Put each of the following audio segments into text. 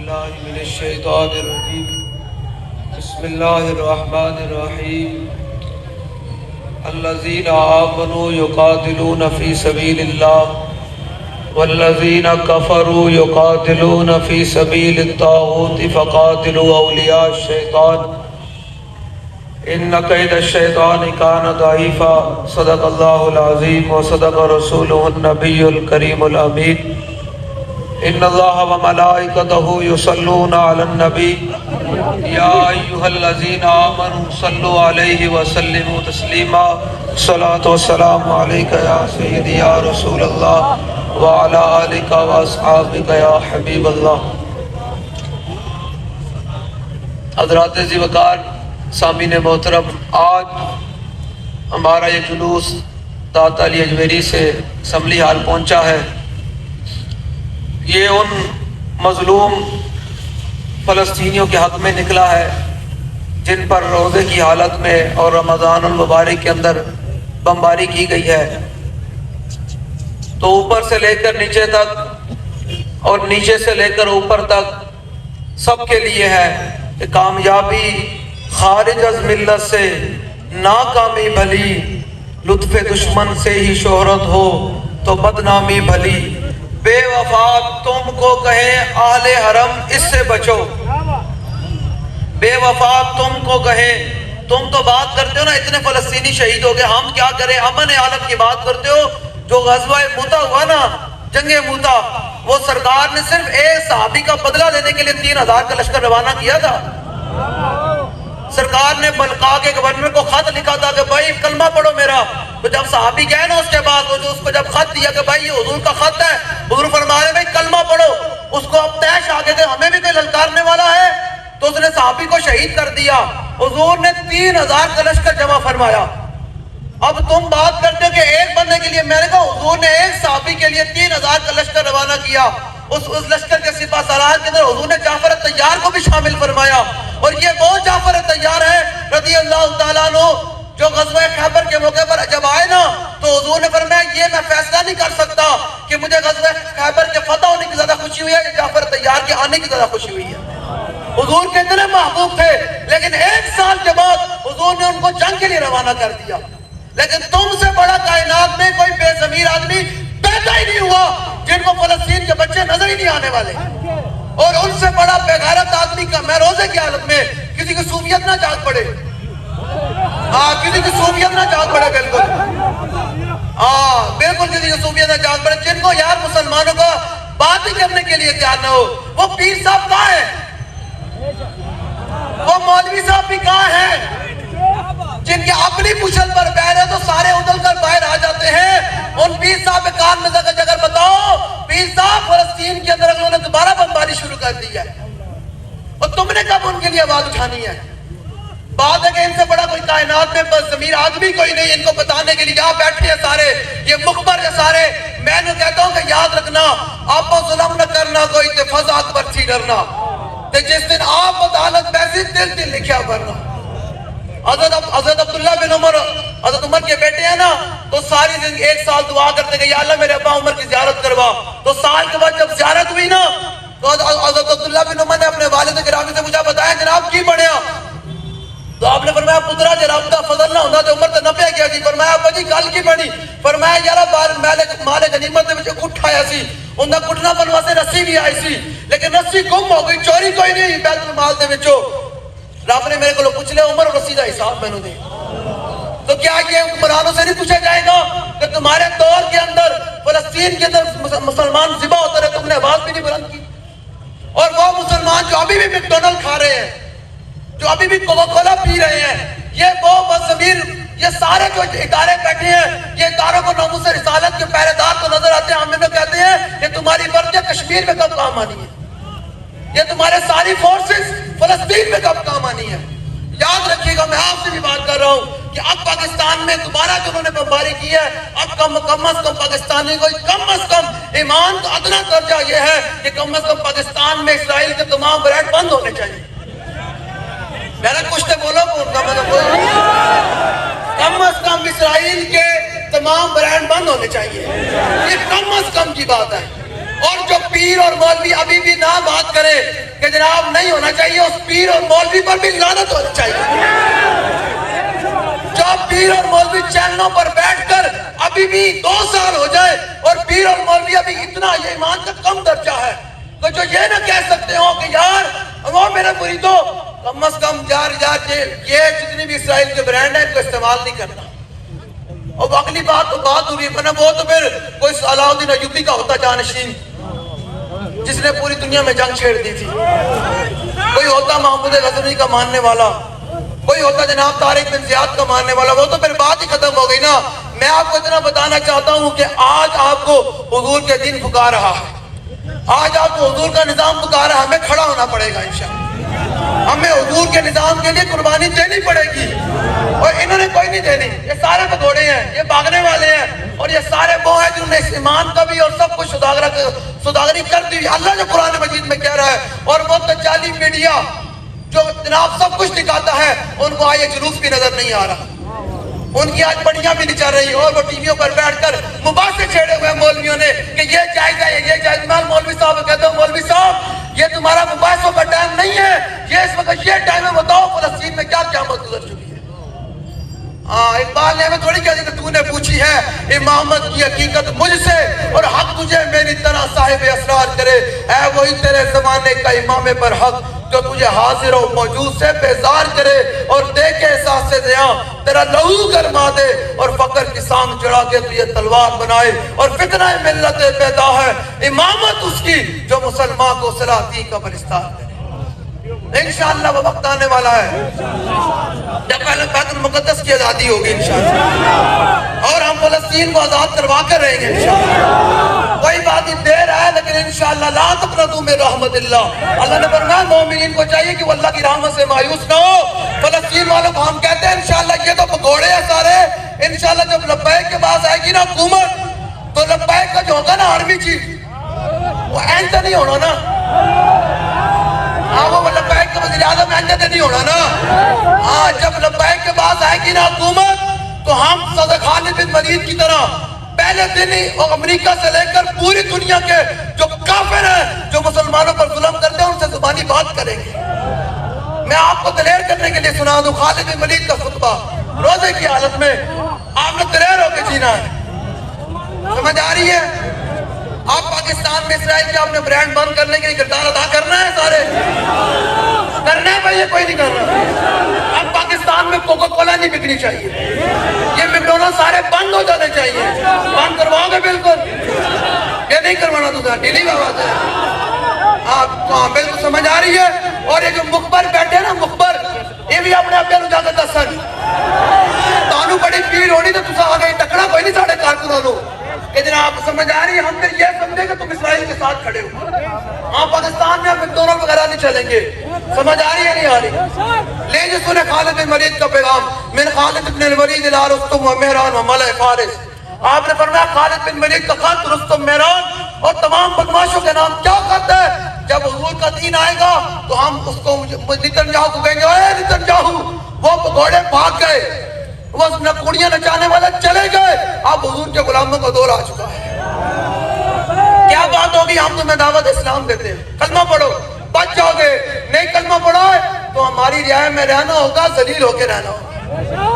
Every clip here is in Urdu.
بالله من الشيطان الرجيم بسم الله الرحمن الرحيم الذين آمنوا يقاتلون في سبيل الله والذين كفروا يقاتلون في سبيل الطاغوت فقاتلوا أولياء الشيطان إن كيد الشيطان كان ضعيفا صدق الله العظيم وصدق رسوله النبي الكريم الأمين إن الله وملائكته يصلون على النبي يا أيها الذين آمنوا صلوا عليه وسلموا تسليما الصلاة والسلام عليك يا سيدي يا رسول الله وعلى آلك وأصحابك يا حبيب الله. حضرات ذی وقار سامعین محترم، آج ہمارا یہ جلوس داتا علی اجمیری سے اسمبلی ہال پہنچا ہے. یہ ان مظلوم فلسطینیوں کے حق میں نکلا ہے جن پر روزے کی حالت میں اور رمضان المبارک کے اندر بمباری کی گئی ہے. تو اوپر سے لے کر نیچے تک اور نیچے سے لے کر اوپر تک سب کے لیے ہے کہ کامیابی خارج از ملت سے ناکامی بھلی، لطف دشمن سے ہی شہرت ہو تو بدنامی بھلی. بے وفا تم کو کہے اہل حرم اس سے بچو، بے وفا تم کو کہے. تم تو بات کرتے ہو نا اتنے فلسطینی شہید ہو گئے، ہم کیا کریں؟ امن عالم کی بات کرتے ہو. جو غزوہ موتا ہوا نا، جنگ موتا، وہ سرکار نے صرف ایک صحابی کا بدلہ لینے کے لیے 3000 کا لشکر روانہ کیا تھا. سرکار نے بلقا کے گورنر کو خط لکھا تھا کہ بھائی کلمہ پڑھو میرا. تو جب صحابی گئے نا اس کے بعد وہ جو اس کو جب خط دیا کہ بھائی یہ حضور کا خط ہے، حضور فرمائے بھائی کلمہ پڑھو. اس کو اب تیش آگے تھے ہمیں بھی کوئی للکارنے والا ہے، تو اس نے صحابی کو شہید کر دیا. حضور نے 3000 کا لشکر جمع فرمایا. اب تم بات کرتے ہو کہ ایک بندے کے لیے، میں نے کہا حضور نے ایک صحابی کے لیے 3000 کا لشکر روانہ کیا. اس لشکر کے سپاہ سالار کے اندر حضور نے جعفر طیار کو بھی شامل فرمایا. اور یہ وہ جعفر طیار ہے رضی اللہ تعالیٰ عنہ جو غزوہ خیبر کے موقع پر جب آئے نا تو حضور نے فرمایا یہ میں فیصلہ نہیں کر سکتا کہ مجھے غزوہ خیبر کے فتح ہونے کی زیادہ خوشی ہوئی ہے یا جعفر طیار کے آنے کی زیادہ خوشی ہوئی ہے. حضور کے اتنے محبوب تھے، لیکن ایک سال کے بعد حضور نے ان کو جنگ کے لیے روانہ کر دیا. لیکن تم سے بڑا کائنات میں کوئی بے ضمیر آدمی پیدا ہی نہیں ہوا جن کو فلسطین کے بچے نظر ہی نہیں آنے والے. اور ان سے بڑا بے غیرت آدمی کا میں روزے کی حالت میں کسی کی صوفیت نہ جاگ پڑے. کسی کی صوفیت نہ جاگ پڑے، بالکل بالکل کسی کی صوفیت نہ جاگ پڑے. جن کو یار مسلمانوں کا بات ہی کرنے کے لیے تیار نہ ہو. وہ پیر صاحب کہاں ہیں؟ وہ مولوی صاحب بھی کہاں ہیں جن کے اپنی پشل پر پیر ہے تو سارے ادل کر باہر آ جاتے ہیں؟ ان پیر صاحب کے کان میں اگر بتاؤ پیر صاحب فلسطین کے اندر انہوں نے دوبارہ بمباری شروع کر دی ہے اور تم نے کب ان کے لیے آواز اٹھانی ہے؟ بات ہے کہ ان سے بڑا کوئی کائنات میں بس ضمیر آدمی کوئی نہیں ان کو بتانے کے لیے. یہاں بیٹھے ہیں سارے، یہ مخبر ہے سارے. میں نے کہتا ہوں کہ یاد رکھنا آپ کو ظلم نہ کرنا کوئی تے فضا اکبر تھی ڈرنا تے جس دن آپ عدالت بیسی دل دل لکھیا ورنا. حضرت عبداللہ بن عمر، حضرت عمر کے بیٹے ہیں نا، تو ساری زندگی ایک سال دعا کرتے کہ یا اللہ میرے ابا عمر کی زیارت کروا. تو سال کے بعد جب زیارت ہوئی نا تو حضرت عبداللہ بن عمر نے اپنے والد گرامی سے مجھے بتایا جناب کی بڑھیا. تو آپ نے فرمایا پترا جی رب دا فضل نہ ہوتا تو عمر تو نہ پیا گیا جی. فرمایا ابا جی گل کی بنی؟ فرمایا یار مال غنیمت دے وچ اٹھ آیا سی، انہاں کٹنا بن واسطے رسی بھی آئی سی، لیکن رسی گم ہو گئی، چوری کوئی نہیں بیت المال دے وچوں. رب نے میرے کو پوچھ لیا عمر رسی دا حساب میں نے دے. تو کیا یہ حکمرانوں سے نہیں پوچھا جائے گا کہ تمہارے دور کے اندر فلسطین کے اندر مسلمان ذبح ہوتے رہے تم نے آواز بھی نہیں بلند کی؟ اور وہ مسلمان جو ابھی بھی میکڈونلڈ کھا رہے ہیں، جو ابھی بھی کوکا کولا پی رہے ہیں، یہ وہ بضمیر یہ سارے جو ادارے بیٹھے ہیں یہ اداروں کو ناموس رسالت کے پہرے دار تو نظر آتے ہیں. ہم انہیں کہتے ہیں کہ تمہاری ورجہ کشمیر میں کب کام آنی ہے، یہ تمہارے ساری فورسز فلسطین میں کب کام آنی ہے. یاد رکھیے گا میں آپ سے بھی بات کر رہا ہوں کہ اب پاکستان میں دوبارہ جو انہوں نے بمباری کی ہے، اب کم از کم پاکستانی کو کم از کم ایمان کا ادنا درجہ یہ ہے کہ کم از کم پاکستان میں اسرائیل کے تمام برانڈ بند ہونے چاہیے. میرا کچھ تو بولو کم از کم اسرائیل کے تمام برانڈ بند ہونے چاہیے. یہ کم از کم کی بات ہے. اور جو پیر اور مولوی ابھی بھی نہ بات کرے کہ جناب نہیں ہونا چاہیے، اس پیر اور مولوی پر بھی لعنت ہونی چاہیے جو پیر اور مولوی چینلوں پر بیٹھ کر ابھی بھی 2 سال ہو جائے اور پیر اور مولوی ابھی اتنا یہ ایمان کا کم درجہ ہے تو جو یہ نہ کہہ سکتے ہو کہ یار وہ میرے مریدوں کم از کم یار یہ جتنی بھی اسرائیل کے برانڈ ہیں ان کو استعمال نہیں کرنا. اور اگلی بات تو بات ہوئی ورنہ وہ تو پھر کوئی علاء الدین ایوبی کا ہوتا جانشین جس نے پوری دنیا میں جنگ چھیڑ دی تھی، کوئی ہوتا محمود غزنوی کا ماننے والا، کوئی ہوتا جناب طارق بن زیاد کا ماننے والا، وہ تو پھر بات ہی ختم ہو گئی نا. میں آپ کو اتنا بتانا چاہتا ہوں کہ آج آپ کو حضور کے دین پکار رہا ہے، آج آپ کو حضور کا نظام پکار رہا ہے، ہمیں کھڑا ہونا پڑے گا انشاءاللہ. ہمیں حضور کے نظام کے لیے قربانی دینی پڑے گی اور انہوں نے کوئی نہیں دینی. یہ سارے بگوڑے ہیں، یہ بھاگنے والے ہیں اور یہ سارے وہ ہیں جنہوں نے اس ایمان کا بھی اور سب کچھ سوداگری کر دی. اللہ جو قرآن مجید میں کہہ رہا ہے اور وہ تجالی میڈیا جو جناب سب کچھ دکھاتا ہے ان کو آئے جلوس بھی نظر نہیں آ رہا، ان کی آج بڑیاں بھی نہیں چل رہی اور وہ ٹی ویوں پر بیٹھ کر مباحثے چھیڑے ہوئے مولویوں نے کہ یہ جائز ہے یہ جائز. میں مولوی صاحب کو کہتا ہوں مولوی صاحب یہ تمہارا مباحثوں کا ٹائم نہیں ہے، یہ اس وقت یہ ٹائم ہے. بتاؤ فلسطین میں کیا قیامت گزر چکی ہے. اقبال نے ہمیں تھوڑی کہا کہ تو نے پوچھی ہے امامت کی حقیقت مجھ سے اور حق تجھے میری طرح صاحب اسرار کرے. اے وہی تیرے زمانے کا امام پر حق جو تجھے حاضر و موجود سے بیزار کرے اور دے کے احساس سے زیاں تیرا لہو گرما دے اور فقر کی سانگ چڑھا کے تجھے تلوار بنائے اور فتنہ ملت پیدا ہے امامت اس کی جو مسلمان کو صلاحی کا برستار کرے. انشاءاللہ وہ وقت آنے والا ہے جب پہلے بیت المقدس کی آزادی ہوگی انشاءاللہ اور ہم فلسطین کو آزاد کروا کر رہیں گے انشاءاللہ. کوئی بات نہیں دیر ہے لیکن انشاءاللہ لا تقنطوا من رحمت اللہ. اللہ نے فرمایا مومنین کو چاہیے کہ وہ اللہ کی رحمت سے مایوس نہ ہو. فلسطین والوں کو ہم کہتے ہیں انشاءاللہ یہ تو پکوڑے ہیں سارے. انشاءاللہ جب لبیک کے پاس آئے گی نا حکومت تو لبیک کا جو ہوگا نا آرمی چیف وہ ایسا نہیں ہونا نا. وہ لبیک کے وزیر اعظم ایسا نہیں ہونا نا. جب لبیک کے پاس آئے گی نا حکومت تو ہم صدر خالد بن ولید کی طرح پہلے دن ہی امریکہ سے لے کر پوری دنیا کے جو کافر ہیں جو مسلمانوں پر ظلم کرتے ہیں ان سے زبانی بات کریں گے. میں آپ کو دلیر کرنے کے لیے سنا دوں خالد بن ولید کا خطبہ روزے کی حالت میں آپ نے دلیر ہو کے جینا ہے. سمجھ آ رہی ہے؟ آپ پاکستان میں اسرائیل کے اپنے برانڈ بند کرنے کے لیے کردار ادا کرنا ہے سارے کرنا ہے بھائی. یہ کوئی نہیں کر رہا. اب پاکستان میں کوکا کولا نہیں بکنی چاہیے، یہ میکڈونلڈ سارے بند ہو جانے چاہیے. بند کرواؤ گے بالکل؟ یہ نہیں کروانا تو ڈیلی بات ہے. آپ بالکل سمجھ آ رہی ہے. اور یہ جو مخبر بیٹھے نا مخبر یہ بھی اپنے آپ جا کے دسن تانوں بڑی بھیڑ ہونی تو تصا آ گئی ٹکڑا کوئی نہیں ساڑھے کارکنوں کہ جناب سمجھ آ رہی ہے. ہم پھر یہ سمجھے کہ تم اسرائیل کے ساتھ کھڑے ہو. پاکستان میں میکڈونلڈ وغیرہ نہیں چلیں گے. سمجھ آ رہی ہے نہیں آ رہی؟ لے جو سنے خالد بن ولید کا پیغام من خالد بن الولید الى رستم و مہران و ملع فارس. آپ نے فرمایا خالد بن ولید کا خط رستم مہران اور تمام بدماشوں کے نام کیا خط ہے. جب حضور کا دین آئے گا تو ہم اس کو نتنیاہو کو کہیں گے اے نتنیاہو وہ پکوڑے بھاگ گئے، وہ نکوڑیاں نچانے والا چلے گئے، اب حضور کے غلاموں کا دور آ چکا ہے. کیا بات ہوگی؟ ہم تمہیں دعوت اسلام دیتے ہیں کلمہ پڑھو بچ جاؤ گے. نہیں کلمہ پڑھو تو ہماری رعایت میں رہنا ہوگا، ذلیل ہو کے رہنا ہوگا.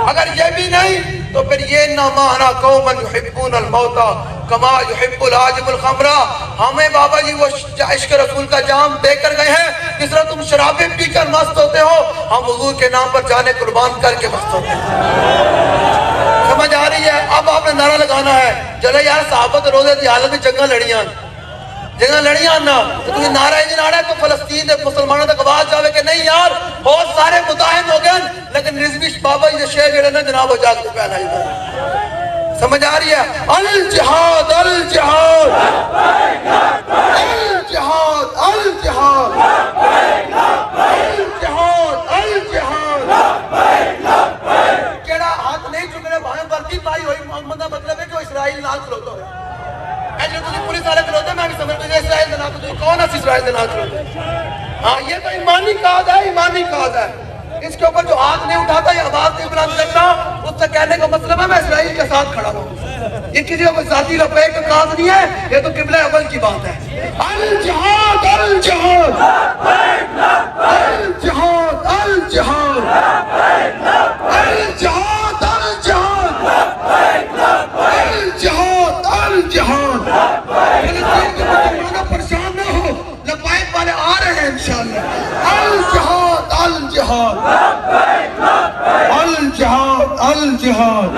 اگر یہ بھی نہیں تو پھر یہ نامانا قوما یحبون الموت کما یحب العاجب الخمرہ. ہمیں بابا جی وہ عشق رسول کا جام دے کر گئے ہیں جس طرح تم شرابیں پی کر مست ہوتے ہو ہم حضور کے نام پر جانے قربان کر کے مست ہوتے ہیں. سمجھ آ رہی ہے؟ اب آپ نے نعرہ لگانا ہے چلے یار صحابت روزے کی حالت میں جگہ لڑیاں نا تو تمہیں نعرہ ہی نعرہ ہے تو فلسطین دے مسلمانوں تک آواز جاوے کہ نہیں یار بہت سارے متحد ہو گئے لیکن رضوی بابا جی شیخ جڑے نا جناب وہ جاگ کے پہنا جاتا. سمجھ آ رہی ہے؟ الجہاد الجہاد الجہاد الجہاد الجہاد الجہاد. کیڑا ہاتھ نہیں چکنے بھائیں برتی پائی ہوئی محمد کا مطلب ہے جو اسرائیل نال کھلوتا ہے. جو تجھے پولیس والے کھلوتے میں بھی سمجھ تجھے اسرائیل دنا تو کون ہے اسرائیل دنا کھلوتے. ہاں یہ تو ایمانی قاد ہے، ایمانی قاد ہے. اس کے اوپر جو ہاتھ نہیں اٹھاتا یا آواز نہیں بلند کرتا اس سے کہنے کا مطلب ہے میں اسرائیل کے ساتھ کھڑا ہوں. یہ کسی کو ذاتی رفیق کا قاصد نہیں ہے، یہ تو قبلہ اول کی بات ہے. الجہاد الجہاد الجہاد الجہاد